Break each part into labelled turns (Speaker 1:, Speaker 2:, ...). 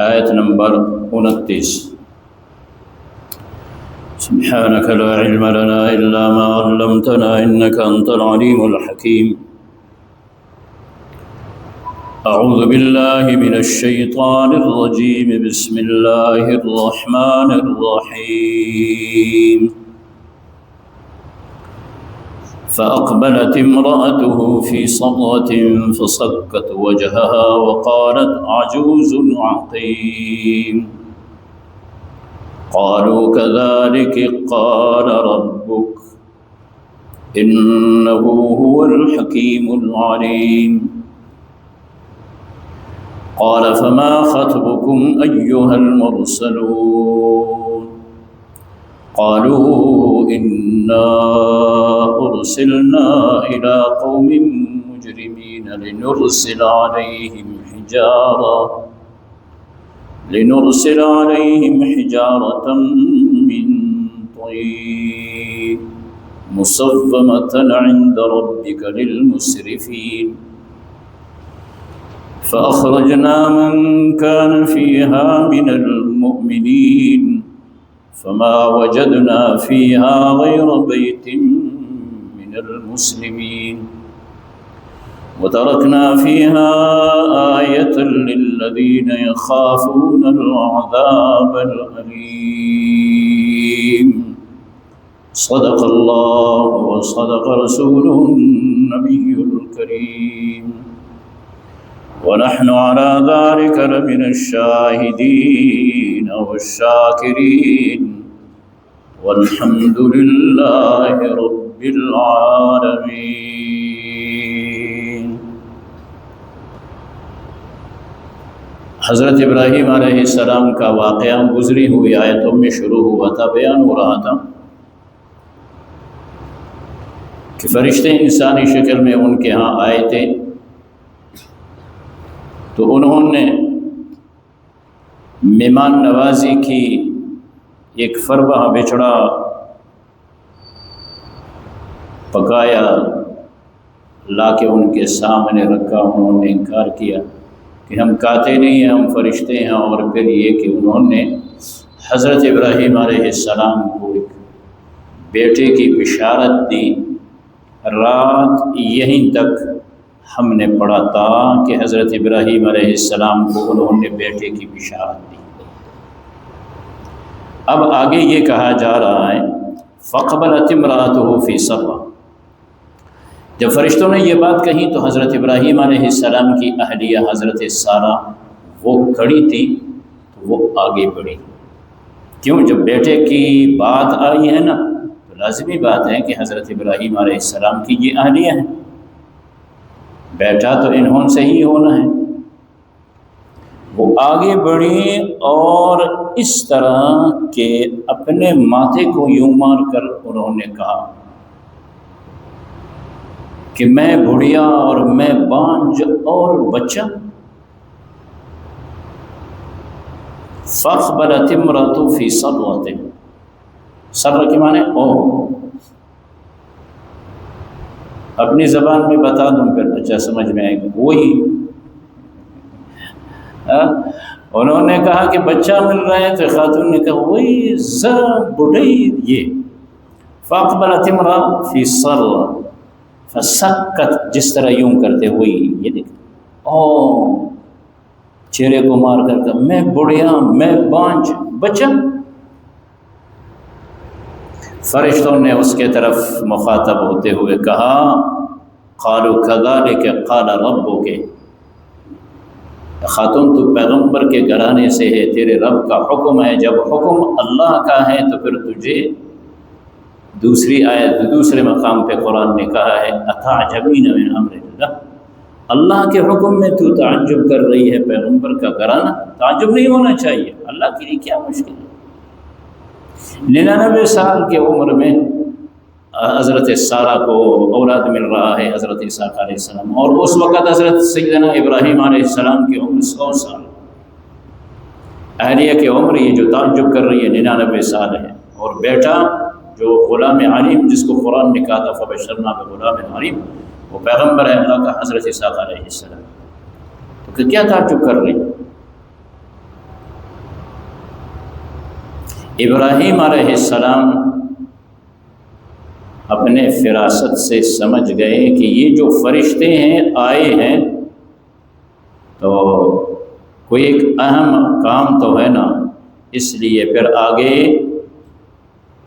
Speaker 1: آیت نمبر 29 سبحانك لا علم لنا إلا ما علمتنا إنك أنت العليم الحكيم أعوذ بالله من الشيطان الرجيم بسم الله الرحمن الرحيم فأقبلت امرأته في صرة فصكت وجهها وقالت عجوز عقيم قالوا كذلك قال ربك إنه هو الحكيم العليم قال فما خطبكم أيها المرسلون قالوا إنا أرسلنا إلى قوم مجرمين لنرسل عليهم حجارة من طين مسومة عند ربك للمسرفين فأخرجنا من كان فيها من المؤمنين فما وجدنا فيها غير بيت من المسلمين وتركنا فيها آية للذين يخافون العذاب الأليم صدق الله وصدق رسوله النبي الكريم ونحن على ذلك لمن الشاهدين والشاكرين والحمد لله رب العالمين۔ حضرت ابراہیم علیہ السلام کا واقعہ گزری ہوئی آیتوں میں شروع ہوا تھا، بیان ہو رہا تھا کہ فرشتے انسانی شکل میں ان کے ہاں آئے تھے، تو انہوں نے مہمان نوازی کی، ایک فربہ بچڑا پکایا، لا کے ان کے سامنے رکھا۔ انہوں نے انکار کیا کہ ہم کھاتے نہیں ہیں، ہم فرشتے ہیں۔ اور پھر یہ کہ انہوں نے حضرت ابراہیم علیہ السلام کو ایک بیٹے کی بشارت دی۔ رات یہیں تک ہم نے پڑھا تھا کہ حضرت ابراہیم علیہ السلام کو انہوں نے بیٹے کی بشارت دی۔ اب آگے یہ کہا جا رہا ہے فَأَقْبَلَتِ امْرَأَتُهُ فِي صَرَّةٍ، جب فرشتوں نے یہ بات کہی تو حضرت ابراہیم علیہ السلام کی اہلیہ حضرت سارہ وہ کھڑی تھی، تو وہ آگے بڑھی۔ کیوں؟ جب بیٹے کی بات آئی ہے نا، تو لازمی بات ہے کہ حضرت ابراہیم علیہ السلام کی یہ اہلیہ ہے، بیٹا تو انہوں سے ہی ہونا ہے۔ وہ آگے بڑھی اور اس طرح کہ اپنے ماتھے کو یوں مار کر انہوں نے کہا کہ میں بڑھیا اور میں بانجھ اور بچہ۔ فَأَقْبَلَتِ امْرَأَتُهُ فِي صَرَّةٍ، صرہ کے معنی او، اپنی زبان میں بتا دوں پھر اچھا سمجھ میں آئے گا۔ وہی انہوں نے کہا کہ بچہ مل رہا ہے، تو خاتون نے کہا وہی ذرا بڑھئی یہ۔ فَأَقْبَلَتِ امْرَأَتُهُ فِي صَرَّةٍ فَسَكَّتْ، جس طرح یوں کرتے ہوئی یہ دیکھ چہرے کو مار کر کہا میں بڑھیا، میں بانجھ بچہ۔ فرشتوں نے اس کے طرف مخاطب ہوتے ہوئے کہا قالوا كذلك قال ربك، خاتون تو پیغمبر کے گھرانے سے ہے، تیرے رب کا حکم ہے، جب حکم اللہ کا ہے تو پھر تجھے دوسری آیت دوسرے مقام پہ قرآن نے کہا ہے اتعجبین من امر اللہ، اللہ کے حکم میں تو تعجب کر رہی ہے، پیغمبر کا گھرانہ، تعجب نہیں ہونا چاہیے، اللہ کے لیے کیا مشکل ہے۔ 99 سال کی عمر میں حضرت سارہ کو اولاد مل رہا ہے، حضرت اسحاق علیہ السلام، اور اس وقت حضرت سیدنا ابراہیم علیہ السلام کی عمر 100 سال، اہلیہ کی عمر یہ جو تعجب کر رہی ہے 99 سال ہے، اور بیٹا جو غلام علیم جس کو قرآن نے کہا تھا فبشرنا بغلام علیم، وہ پیغمبر ہے اللہ کا حضرت اسحاق علیہ السلام۔ تو کہ کیا تعجب کر رہی؟ ابراہیم علیہ السلام اپنے فراست سے سمجھ گئے کہ یہ جو فرشتے ہیں آئے ہیں تو کوئی ایک اہم کام تو ہے نا، اس لیے پھر آگے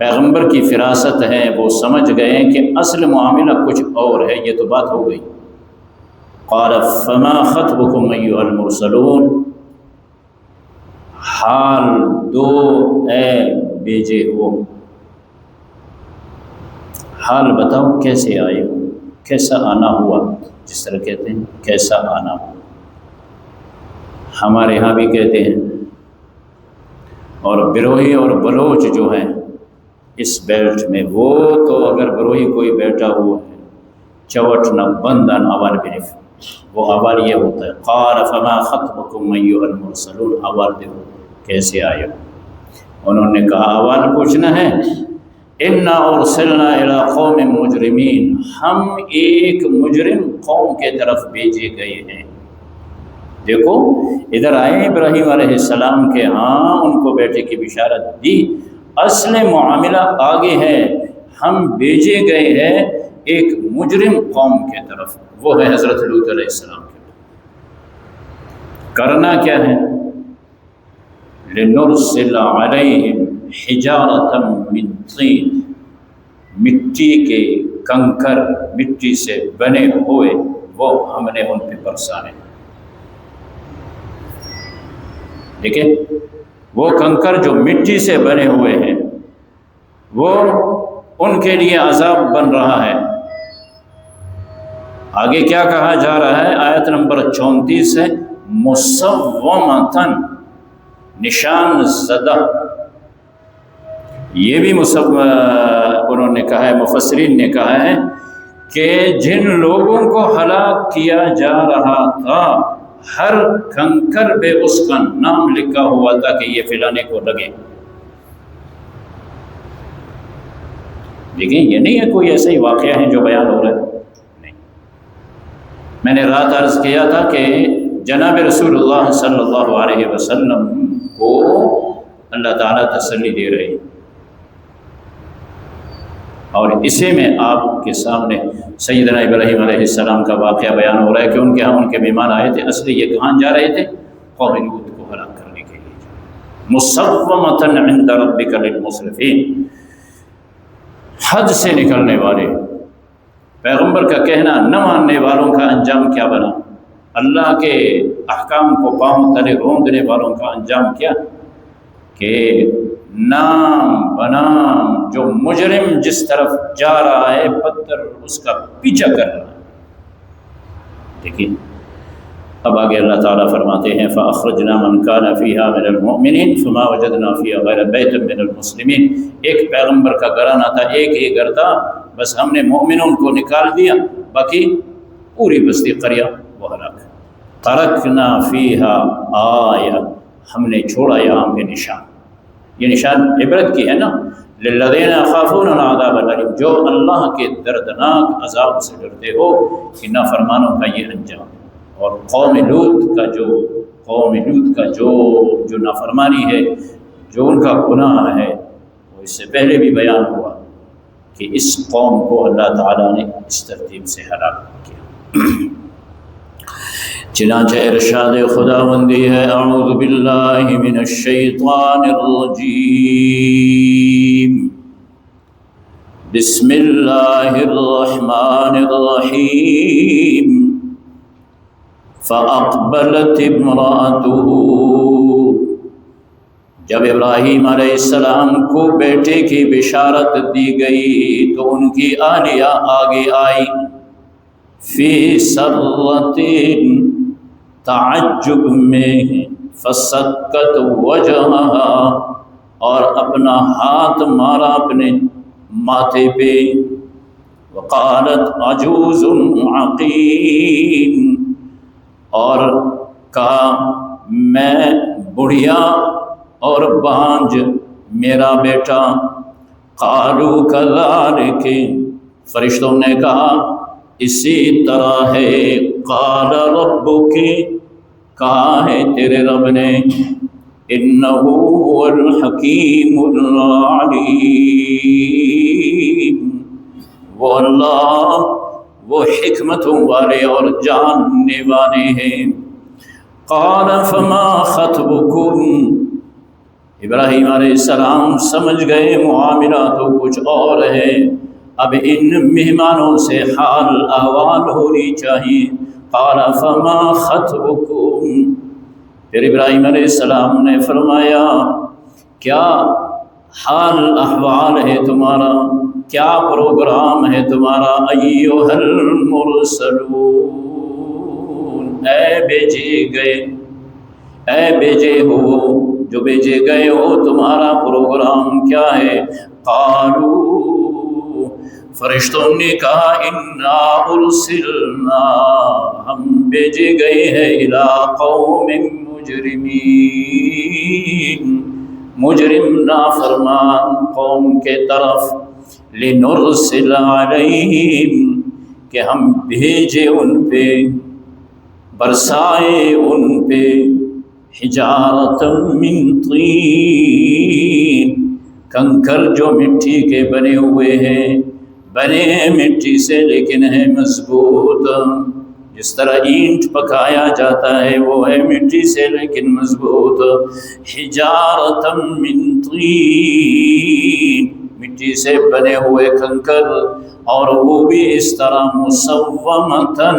Speaker 1: پیغمبر کی فراست ہے، وہ سمجھ گئے کہ اصل معاملہ کچھ اور ہے، یہ تو بات ہو گئی۔ قال فما خطبكم ایھا المرسلون، حال دو اے بھیجے ہو، حال بتاؤ کیسے آئے ہو، کیسا آنا ہوا، جس طرح کہتے ہیں کیسا آنا ہوا، ہمارے ہاں بھی کہتے ہیں۔ اور بروہی اور بلوچ جو ہیں اس بیلٹ میں، وہ تو اگر بروہی کوئی بیٹھا ہوا ہے چوٹ نہ بندن اول برف، وہ اول یہ ہوتا ہے قال فما خطبكم ایھا المرسلون، اول دیکھو کیسے آئے ہو۔ انہوں نے کہا اول پوچھنا ہے انا ارسلنا الی قوم مجرمین، ہم ایک مجرم قوم کے طرف بھیجے گئے ہیں۔ دیکھو ادھر آئے ابراہیم علیہ السلام کے ہاں، ان کو بیٹے کی بشارت دی، اصل معاملہ آگے ہے، ہم بھیجے گئے ہیں ایک مجرم قوم کے طرف، وہ ہے حضرت لوط علیہ السلام کے۔ کرنا کیا ہے؟ لنرسل علیہم حجارۃ من طین، مٹی کے کنکر، مٹی سے بنے ہوئے وہ ہم نے ان پہ برسانے۔ دیکھیں وہ کنکر جو مٹی سے بنے ہوئے ہیں وہ ان کے لیے عذاب بن رہا ہے۔ آگے کیا کہا جا رہا ہے؟ آیت نمبر 34 ہے مسومۃً، نشان زدہ۔ یہ بھی انہوں نے کہا ہے، مفسرین نے کہا ہے کہ جن لوگوں کو ہلاک کیا جا رہا تھا ہر کنکر پہ اس کا نام لکھا ہوا تھا کہ یہ فلانے کو لگے۔ دیکھیں یہ نہیں ہے کوئی ایسا ہی واقعہ ہے جو بیان ہو رہا ہے، نہیں۔ میں نے رات عرض کیا تھا کہ جناب رسول اللہ صلی اللہ علیہ وسلم کو اللہ تعالیٰ تسلی دے رہے ہیں، اور اسی میں آپ کے سامنے سیدنا ابراہیم علیہ السلام کا واقعہ بیان ہو رہا ہے کہ ان کے ہاں ان کے مہمان آئے تھے، اصلی یہ کہاں جا رہے تھے؟ قوم لوط کو ہلاک کرنے کے لیے۔ مسومۃً عند ربک للمسرفین، حد سے نکلنے والے، پیغمبر کا کہنا نہ ماننے والوں کا انجام کیا بنا، اللہ کے احکام کو پاؤں تلے روندنے والوں کا انجام کیا کہ نام بنام جو مجرم جس طرف جا رہا ہے پتھر اس کا پیچھا کر رہا ہے۔ دیکھیں اب آگے اللہ تعالیٰ فرماتے ہیں فَأَخْرَجْنَا مَنْ كَانَ فِيهَا مِنَ الْمُؤْمِنِينَ فَمَا وَجَدْنَا فِيهَا غَيْرَ بَيْتٍ مِنَ الْمُسْلِمِينَ، ایک پیغمبر کا گھرانہ تھا، ایک ہی گھر تھا، بس ہم نے مومنوں کو نکال دیا، باقی پوری بستی قریہ وہ ہلاک۔ تَرَكْنَا فِيهَا آیَةً، ہم نے چھوڑا یہاں پہ نشان، یہ نشان عبرت کی ہے نا، لِلَّذِينَ يَخَافُونَ الْعَذَابَ الْأَلِيمَ، جو اللہ کے دردناک عذاب سے ڈرتے ہو کہ نافرمانوں کا یہ انجام۔ اور قوم لوط کا جو نافرمانی ہے، جو ان کا گناہ ہے، وہ اس سے پہلے بھی بیان ہوا کہ اس قوم کو اللہ تعالیٰ نے اس ترتیب سے ہلاک کیا۔ چنانچہ ارشاد خداوندی ہے اعوذ باللہ من الشیطان الرجیم، بسم اللہ الرحمن الرحیم، فَأَقْبَلَتِ امْرَأَتُهُ، جب ابراہیم علیہ السلام کو بیٹے کی بشارت دی گئی تو ان کی اہلیہ آگے آئی، فی سرۃ، تعجب میں، فسکت وجہہا، اور اپنا ہاتھ مارا اپنے ماتھے پہ، وقالت عجوز عقیم، اور کہا میں بڑھیا اور بانجھ میرا بیٹا۔ قالوا کذالک، فرشتوں نے کہا اسی طرح ہے، قال ربک، کہا ہے تیرے رب نے اِنَّهُ هُوَ الْحَكِيمُ الْعَلِيمُ، وہ اللہ وہ حکمتوں والے اور جاننے والے ہیں۔ قال فما خطبكم، ابراہیم علیہ السلام سمجھ گئے معاملہ تو کچھ اور ہے، اب ان مہمانوں سے حال احوال ہونی چاہیے۔ قال فما خطبكم، پھر ابراہیم علیہ السلام نے فرمایا کیا حال احوال ہے تمہارا، کیا پروگرام ہے تمہارا؟ ایھا المرسلون، اے بھیجے گئے، اے بھیجے ہو، جو بھیجے گئے ہو، تمہارا پروگرام کیا ہے؟ قالوا، فرشتوں نے کہا انا ارسلنا، ہم بھیجے گئے ہیں الی قوم مجرمین، مجرم نافرمان قوم کے طرف، لنرسل علیہم، کہ ہم بھیجے ان پہ، برسائے ان پہ، حجارۃ من طین، کنکر جو مٹی کے بنے ہوئے ہیں، بنے ہیں مٹی سے لیکن ہے مضبوط، جس طرح اینٹ پکایا جاتا ہے وہ ہے مٹی سے لیکن مضبوط، حجارۃ من طین، مٹی سے بنے ہوئے کنکر، اور وہ بھی اس طرح مسومتاً،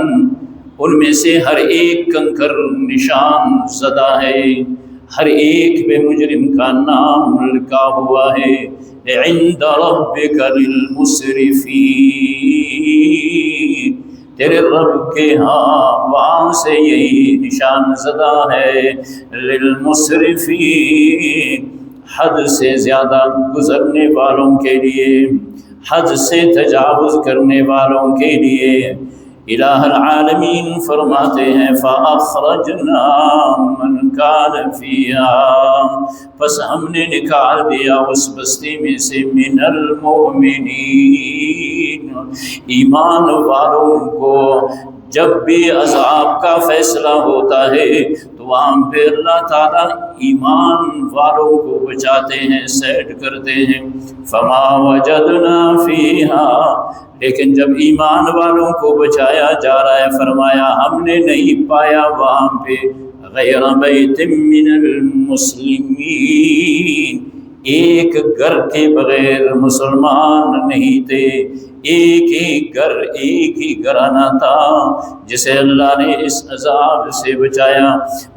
Speaker 1: ان میں سے ہر ایک کنکر نشان زدہ ہے، ہر ایک پہ مجرم کا نام لکھا ہوا ہے، عند ربک للمسرفین، تیرے رب کے ہاں وہاں سے یہی نشان زدہ ہے، للمسرفین، حد سے زیادہ گزرنے والوں کے لیے، حد سے تجاوز کرنے والوں کے لیے۔ الہ العالمین فرماتے ہیں فَأَخْرَجْنَا مَنْ كَانَ فِيهَا، پس ہم نے نکال دیا اس بستی میں سے، من المؤمنین، ایمان والوں کو۔ جب بھی عذاب کا فیصلہ ہوتا ہے تو وہاں پہ اللہ تعالیٰ ایمان والوں کو بچاتے ہیں، سیٹ کرتے ہیں۔ فما وجدنا فیہا، لیکن جب ایمان والوں کو بچایا جا رہا ہے، فرمایا ہم نے نہیں پایا وہاں پہ غیر بیت من المسلمین، ایک گھر کے بغیر مسلمان نہیں تھے، ایک ہی گھر، ایک ہی گھرانہ تھا جسے اللہ نے اس عذاب سے بچایا،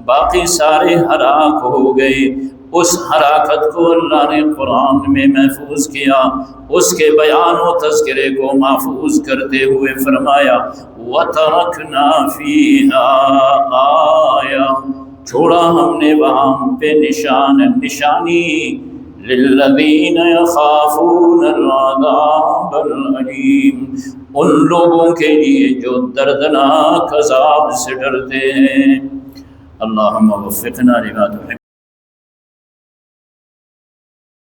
Speaker 1: باقی سارے ہلاک ہو گئے۔ اس ہلاکت کو اللہ نے قرآن میں محفوظ کیا، اس کے بیان و تذکرے کو محفوظ کرتے ہوئے فرمایا وَتَرَكْنَا فِيهَا آیَةً، چھوڑا ہم نے وہاں پہ نشانی، لِلَّذِينَ يَخَافُونَ الْعَذَابَ الْأَلِيمَ، ان لوگوں کے لیے جو دردناک عذاب سے ڈرتے ہیں۔ اللہم وفقنا لما تحب